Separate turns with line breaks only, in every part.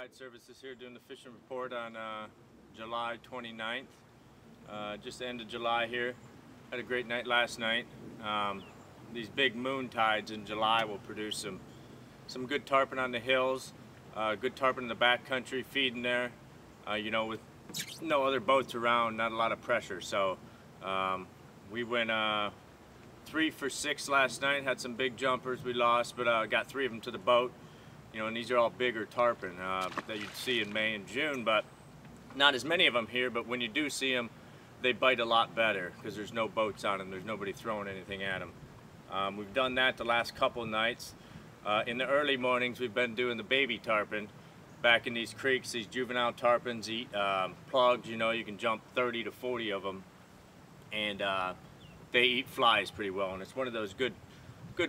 Tide Services here doing the fishing report on July 29th. Just the end of July here. Had a great night last night. These big moon tides in July will produce some good tarpon on the hills, good tarpon in the back country feeding there. You know, with no other boats around, not a lot of pressure. So we went 3 for 6 last night. Had some big jumpers we lost, but got 3 of them to the boat. You know, and these are all bigger tarpon that you'd see in May and June, but not as many of them here. But when you do see them, they bite a lot better because there's no boats on them. There's nobody throwing anything at them. We've done that the last couple nights. In the early mornings, we've been doing the baby tarpon back in these creeks. These juvenile tarpons eat plugs. You know, you can jump 30 to 40 of them, and they eat flies pretty well. And it's one of those good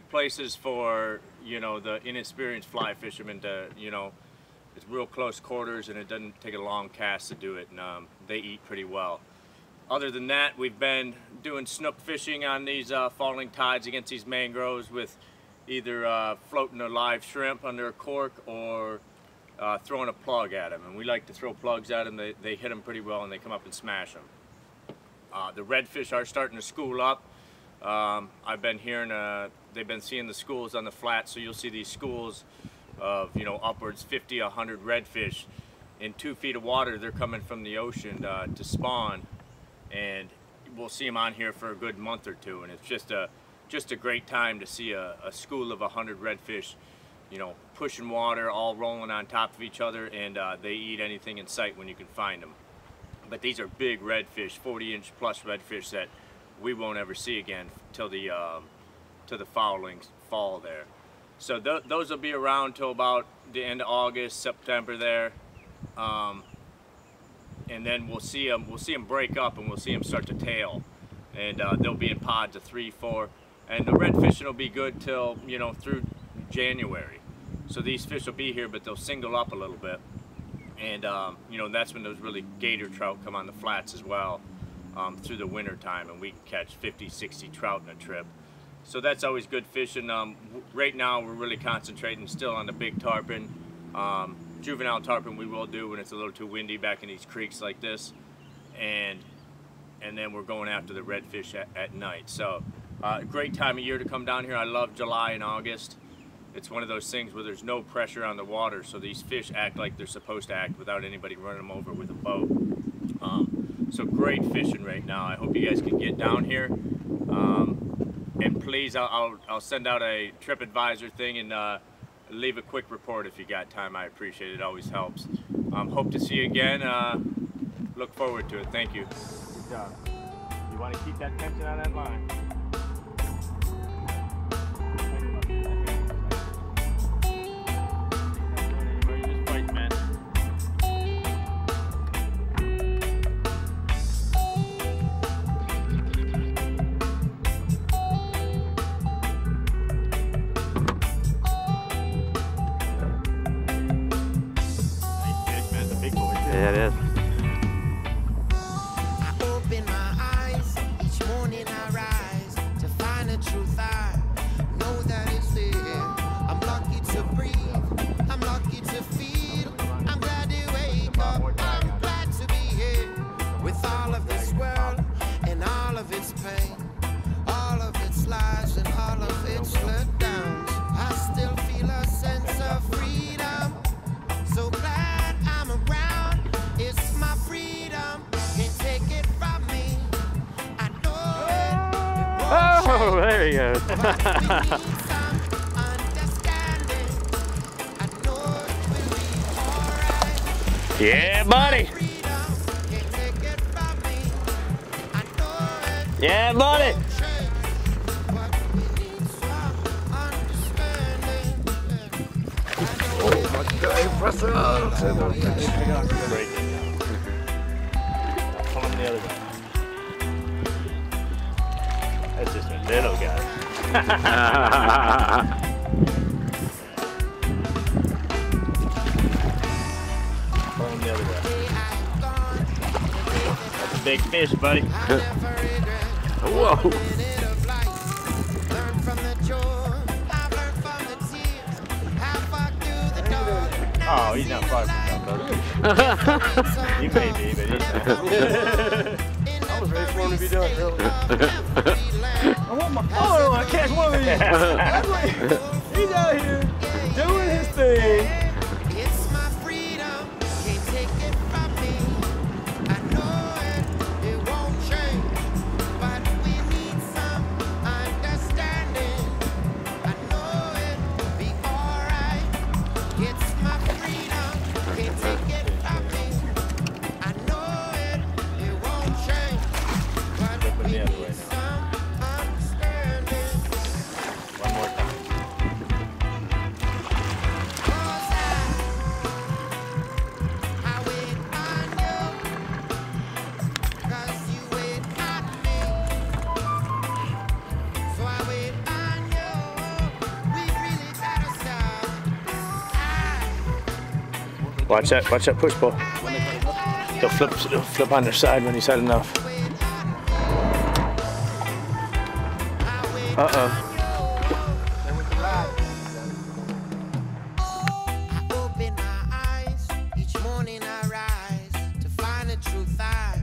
places for, you know, the inexperienced fly fishermen to, you know, it's real close quarters and it doesn't take a long cast to do it, and they eat pretty well. Other than that, we've been doing snook fishing on these falling tides against these mangroves with either floating a live shrimp under a cork or throwing a plug at them. And we like to throw plugs at them. They hit them pretty well and they come up and smash them. The redfish are starting to school up. I've been hearing they've been seeing the schools on the flats, so you'll see these schools of, you know, upwards 50, 100 redfish in 2 feet of water. They're coming from the ocean to spawn, and we'll see them on here for a good month or two. And it's just a great time to see a school of 100 redfish, you know, pushing water, all rolling on top of each other, and they eat anything in sight when you can find them. But these are big redfish, 40-inch plus redfish that we won't ever see again till the following fall there. So those will be around till about the end of August, September there, and then we'll see them break up, and we'll see them start to tail, and they'll be in pods of 3, 4, and the redfish will be good till, you know, through January. So these fish will be here, but they'll single up a little bit, and you know, that's when those really gator trout come on the flats as well. Through the winter time, and we can catch 50, 60 trout in a trip. So that's always good fishing. Right now we're really concentrating still on the big tarpon. Juvenile tarpon we will do when it's a little too windy back in these creeks like this, and then we're going after the redfish at night. So great time of year to come down here. I love July and August. It's one of those things where there's no pressure on the water, so these fish act like they're supposed to act without anybody running them over with a boat. So great fishing right now. I hope you guys can get down here, and please, I'll send out a TripAdvisor thing and leave a quick report if you got time. I appreciate it. It always helps. Hope to see you again. Look forward to it. Thank you. Good job. You want to keep that tension on that line.
Yeah, it is.
I open my eyes, each morning I rise to find the truth. I know that it's there. I'm lucky to breathe, I'm lucky to feel. I'm glad to wake up, I'm glad to be here. With all of this world and all of its pain, all of its lies and all of its letdowns, I still feel a sense of freedom. So glad I'm around. It's my freedom, can't take it from me. I know it won't
Oh, there he goes.
change, but we need some understanding. I know it will be alright.
Yeah, buddy.
Freedom, can't take it from me. I know it
Yeah, buddy.
won't change, but we need some understanding.
Break it. Pull him the other way. That's just a little guy. Pull him the other way. That's a big fish, buddy.
Whoa.
Oh, he's not far from that. You may be, but he's not.
I was ready for him to be done, really. I want my phone. I want to catch one of these. He's out here doing his thing.
It's my freedom, can't take it from me. I know it won't change, but we need some understanding. I know it'll be alright. It's my freedom, can't take it from me. I know it won't change, but we need some understanding.
One more time.
I wait on you, 'cause you wait on me. So I wait on you. We really gotta stop.
Watch that push pull. They'll flip on their side when he's had enough. Uh-oh.
I open my eyes, each morning I rise to find the truth I